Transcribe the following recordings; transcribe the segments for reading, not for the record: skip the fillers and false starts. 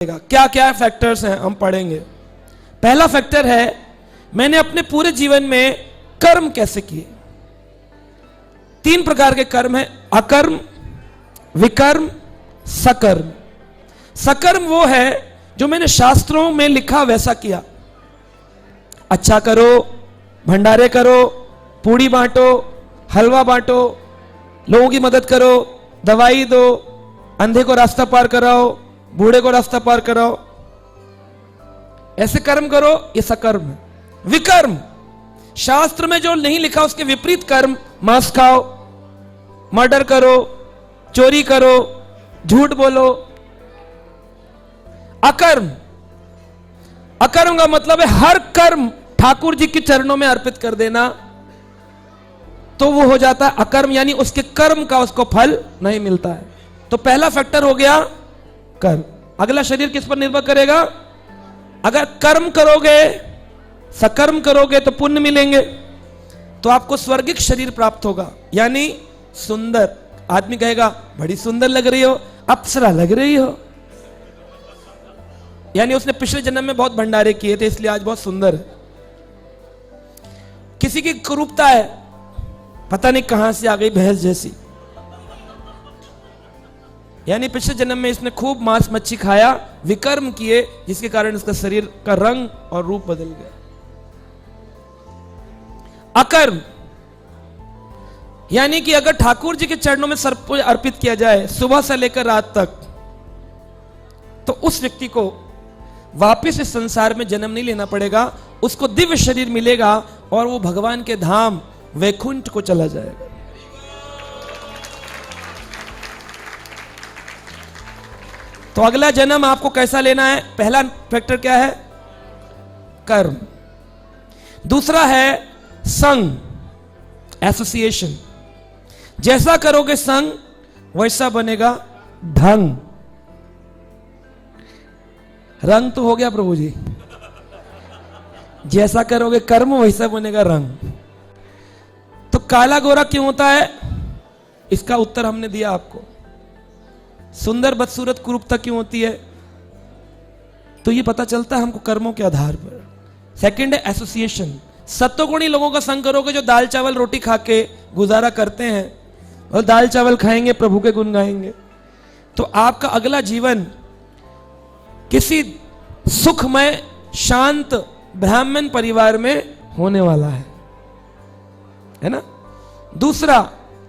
क्या क्या फैक्टर्स हैं हम पढ़ेंगे। पहला फैक्टर है मैंने अपने पूरे जीवन में कर्म कैसे किए। 3 प्रकार के कर्म हैं, अकर्म, विकर्म, सकर्म। सकर्म वो है जो मैंने शास्त्रों में लिखा वैसा किया। अच्छा करो, भंडारे करो, पूड़ी बांटो, हलवा बांटो, लोगों की मदद करो, दवाई दो, अंधे को रास्ता पार कराओ, बूढ़े को रास्ता पार कराओ, ऐसे कर्म करो, ये सकर्म है। विकर्म, शास्त्र में जो नहीं लिखा उसके विपरीत कर्म, मांस खाओ, मर्डर करो, चोरी करो, झूठ बोलो। अकर्म, अकर्म का मतलब है हर कर्म ठाकुर जी के चरणों में अर्पित कर देना, तो वो हो जाता है अकर्म, यानी उसके कर्म का उसको फल नहीं मिलता है। तो पहला फैक्टर हो गया कर्म। अगला शरीर किस पर निर्भर करेगा? अगर कर्म करोगे, सकर्म करोगे तो पुण्य मिलेंगे, तो आपको स्वर्गिक शरीर प्राप्त होगा, यानी सुंदर। आदमी कहेगा बड़ी सुंदर लग रही हो, अप्सरा लग रही हो, यानी उसने पिछले जन्म में बहुत भंडारे किए थे इसलिए आज बहुत सुंदर है। किसी की कुरूपता है, पता नहीं कहां से आ गई भैंस जैसी, यानी पिछले जन्म में इसने खूब मांस मच्छी खाया, विकर्म किए, जिसके कारण इसका शरीर का रंग और रूप बदल गया। अकर्म, यानी कि अगर ठाकुर जी के चरणों में सर्प अर्पित किया जाए सुबह से लेकर रात तक, तो उस व्यक्ति को वापिस इस संसार में जन्म नहीं लेना पड़ेगा, उसको दिव्य शरीर मिलेगा और वो भगवान के धाम वैकुंठ को चला जाएगा। तो अगला जन्म आपको कैसा लेना है? पहला फैक्टर क्या है? कर्म। दूसरा है संग, एसोसिएशन। जैसा करोगे संग वैसा बनेगा ढंग। रंग तो हो गया प्रभु जी, जैसा करोगे कर्म वैसा बनेगा रंग। तो काला गोरा क्यों होता है? इसका उत्तर हमने दिया आपको। सुंदर बदसूरत कुरूपता क्यों होती है? तो ये पता चलता है हमको कर्मों के आधार पर। सेकंड है एसोसिएशन। सत्वगुणी लोगों का संग करोगे जो दाल चावल रोटी खा के गुजारा करते हैं और दाल चावल खाएंगे, प्रभु के गुण गाएंगे, तो आपका अगला जीवन किसी सुखमय शांत ब्राह्मण परिवार में होने वाला है ना। दूसरा,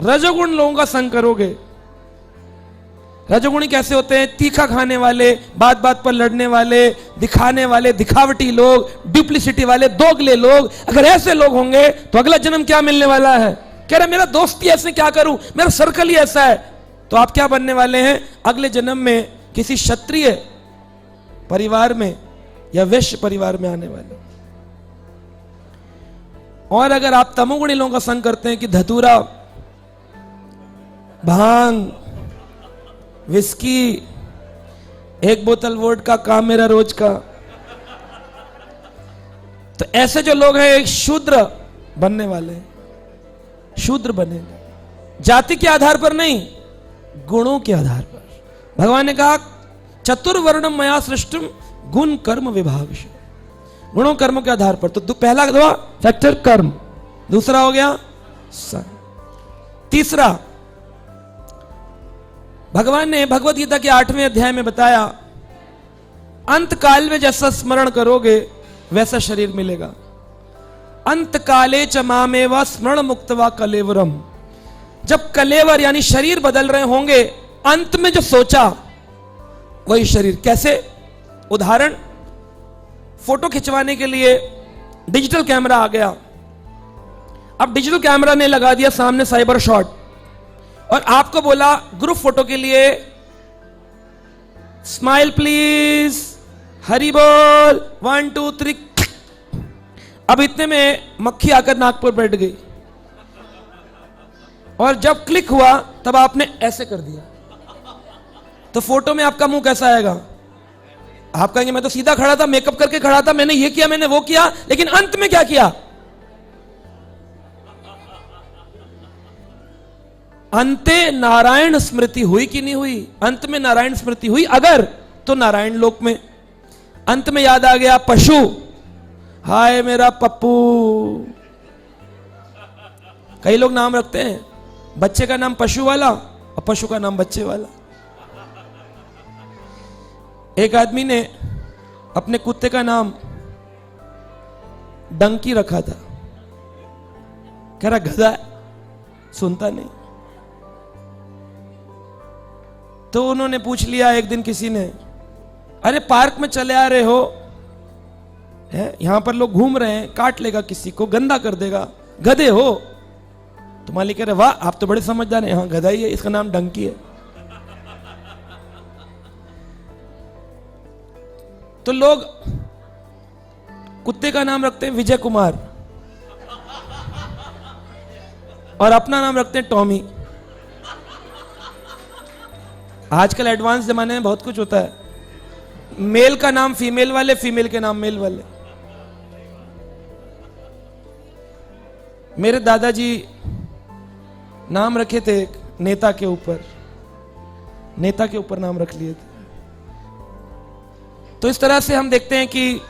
रजोगुण लोगों का संग करोगे। रजोगुणी कैसे होते हैं? तीखा खाने वाले, बात बात पर लड़ने वाले, दिखाने वाले, दिखावटी लोग, डुप्लिसिटी वाले, दोगले लोग। अगर ऐसे लोग होंगे तो अगला जन्म क्या मिलने वाला है? कह रहा मेरा दोस्त ही ऐसे, क्या करूं, मेरा सर्कल ही ऐसा है। तो आप क्या बनने वाले हैं? अगले जन्म में किसी क्षत्रिय परिवार में या वैश्य परिवार में आने वाले। और अगर आप तमोगुणी लोगों का संग करते हैं कि धतूरा, भांग, विस्की, 1 बोतल वोडका काम मेरा रोज का, तो ऐसे जो लोग हैं एक शूद्र बनने वाले हैं। शूद्र बनेंगे जाति के आधार पर नहीं, गुणों के आधार पर। भगवान ने कहा चतुर्वर्णम मया सृष्टम गुण कर्म विभाग। गुणों कर्मों के आधार पर। तो पहला हुआ फैक्टर कर्म, दूसरा हो गया संग, तीसरा भगवान ने भगवत गीता के 8वें अध्याय में बताया अंत काल में जैसा स्मरण करोगे वैसा शरीर मिलेगा। अंत काले च मामेव स्मरण मुक्तवा कलेवरम। जब कलेवर यानी शरीर बदल रहे होंगे, अंत में जो सोचा वही शरीर। कैसे? उदाहरण, फोटो खिंचवाने के लिए डिजिटल कैमरा आ गया। अब डिजिटल कैमरा ने लगा दिया सामने साइबर शॉट और आपको बोला ग्रुप फोटो के लिए स्माइल प्लीज, हरि बोल, 1 2 3। अब इतने में मक्खी आकर नाक पर बैठ गई और जब क्लिक हुआ तब आपने ऐसे कर दिया, तो फोटो में आपका मुंह कैसा आएगा? आप कहेंगे मैं तो सीधा खड़ा था, मेकअप करके खड़ा था, मैंने ये किया, मैंने वो किया, लेकिन अंत में क्या किया? अंते नारायण स्मृति हुई कि नहीं हुई? अंत में नारायण स्मृति हुई। अगर तो नारायण लोक में। अंत में याद आ गया पशु, हाय मेरा पप्पू। कई लोग नाम रखते हैं, बच्चे का नाम पशु वाला और पशु का नाम बच्चे वाला। एक आदमी ने अपने कुत्ते का नाम डंकी रखा था। कह रहा गधा है, सुनता नहीं। तो उन्होंने पूछ लिया एक दिन किसी ने, अरे पार्क में चले आ रहे हो, है यहां पर लोग घूम रहे हैं, काट लेगा किसी को, गंदा कर देगा, गधे हो? तो मालिक कह रहे वाह आप तो बड़े समझदार हैं, हाँ गधा ही है, इसका नाम डंकी है। तो लोग कुत्ते का नाम रखते हैं विजय कुमार और अपना नाम रखते हैं टॉमी। आजकल एडवांस जमाने में बहुत कुछ होता है, मेल का नाम फीमेल वाले, फीमेल के नाम मेल वाले। मेरे दादाजी नाम रखे थे एक नेता के ऊपर, नेता के ऊपर नाम रख लिए थे। तो इस तरह से हम देखते हैं कि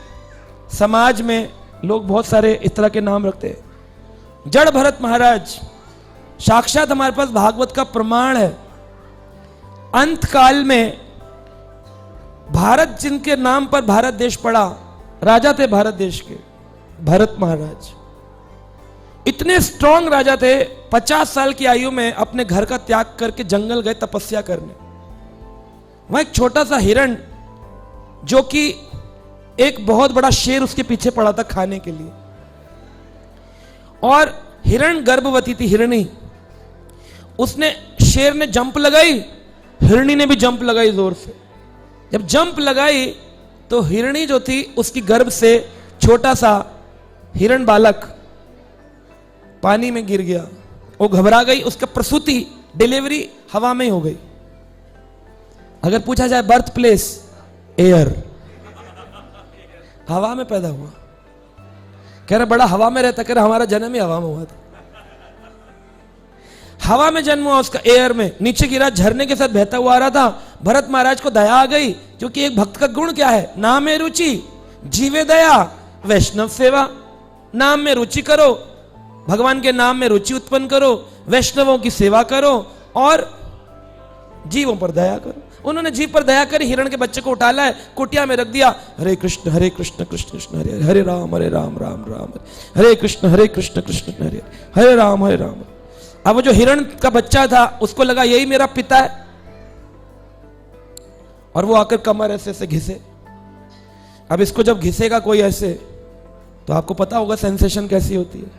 समाज में लोग बहुत सारे इस तरह के नाम रखते हैं। जड़ भरत महाराज साक्षात हमारे पास भागवत का प्रमाण है। अंत काल में भारत, जिनके नाम पर भारत देश पड़ा, राजा थे भारत देश के भरत महाराज। इतने स्ट्रांग राजा थे, 50 साल की आयु में अपने घर का त्याग करके जंगल गए तपस्या करने। वहां एक छोटा सा हिरण, जो कि एक बहुत बड़ा शेर उसके पीछे पड़ा था खाने के लिए, और हिरण गर्भवती थी, हिरणी। उसने, शेर ने जंप लगाई, हिरणी ने भी जंप लगाई जोर से। जब जंप लगाई तो हिरणी जो थी उसकी गर्भ से छोटा सा हिरण बालक पानी में गिर गया। वो घबरा गई, उसका प्रसूति, डिलीवरी हवा में ही हो गई। अगर पूछा जाए बर्थ प्लेस, एयर, हवा में पैदा हुआ। कह रहा बड़ा हवा में रहता, कह रहा हमारा जन्म ही हवा में हुआ था। हवा में जन्म हुआ उसका, एयर में। नीचे गिरा, झरने के साथ बहता हुआ आ रहा था। भरत महाराज को दया आ गई, क्योंकि एक भक्त का गुण क्या है? नाम में रुचि, जीवे दया, वैष्णव सेवा। नाम में रुचि करो, भगवान के नाम में रुचि उत्पन्न करो, वैष्णवों की सेवा करो और जीवों पर दया करो। उन्होंने जीव पर दया करी, हिरण के बच्चे को उठा लाए, कुटिया में रख दिया। हरे कृष्ण कृष्ण कृष्ण हरे हरे, हरे राम राम राम हरे कृष्ण कृष्ण हरे हरे राम हरे राम। अब वो जो हिरण का बच्चा था उसको लगा यही मेरा पिता है, और वो आकर कमर ऐसे ऐसे घिसे। अब इसको जब घिसेगा कोई ऐसे, तो आपको पता होगा सेंसेशन कैसी होती है।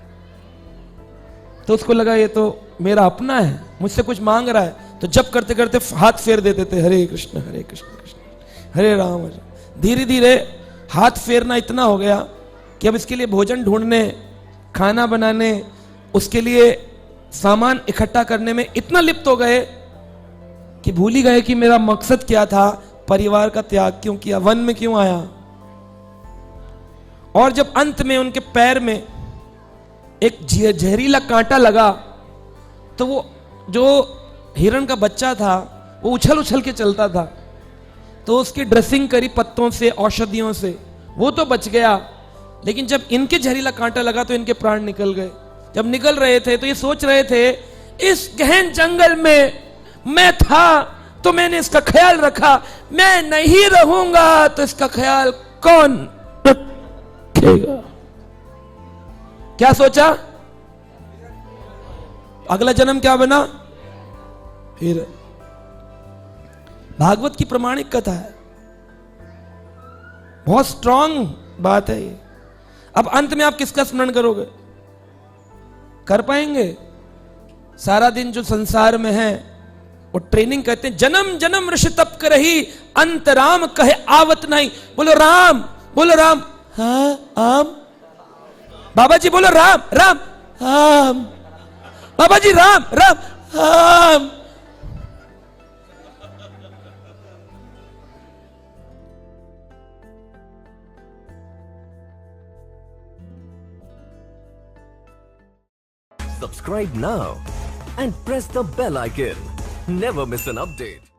तो उसको लगा ये तो मेरा अपना है, मुझसे कुछ मांग रहा है। तो जब करते करते हाथ फेर देते थे, हरे कृष्ण कृष्ण हरे राम। धीरे धीरे हाथ फेरना इतना हो गया कि अब इसके लिए भोजन ढूंढने, खाना बनाने, उसके लिए सामान इकट्ठा करने में इतना लिप्त हो गए कि भूल ही गए कि मेरा मकसद क्या था, परिवार का त्याग क्यों किया, वन में क्यों आया। और जब अंत में उनके पैर में एक जहरीला कांटा लगा, तो वो जो हिरण का बच्चा था वो उछल उछल के चलता था। तो उसकी ड्रेसिंग करी पत्तों से, औषधियों से, वो तो बच गया। लेकिन जब इनके जहरीला कांटा लगा तो इनके प्राण निकल गए। जब निकल रहे थे तो ये सोच रहे थे, इस गहन जंगल में मैं था तो मैंने इसका ख्याल रखा, मैं नहीं रहूंगा तो इसका ख्याल कौन रखेगा। क्या सोचा? अगला जन्म क्या बना? हिरण। भागवत की प्रमाणिक कथा है, बहुत स्ट्रांग बात है ये। अब अंत में आप किसका स्मरण करोगे? कर पाएंगे? सारा दिन जो संसार में है वो ट्रेनिंग कहते हैं, जन्म जन्म ऋषि तप करही, अंत राम कहे आवत नहीं। बोलो राम, बोलो राम। हाँ आम। बाबा जी बोलो राम राम आम। बाबा जी राम राम आम। Subscribe now and press the bell icon. Never miss an update.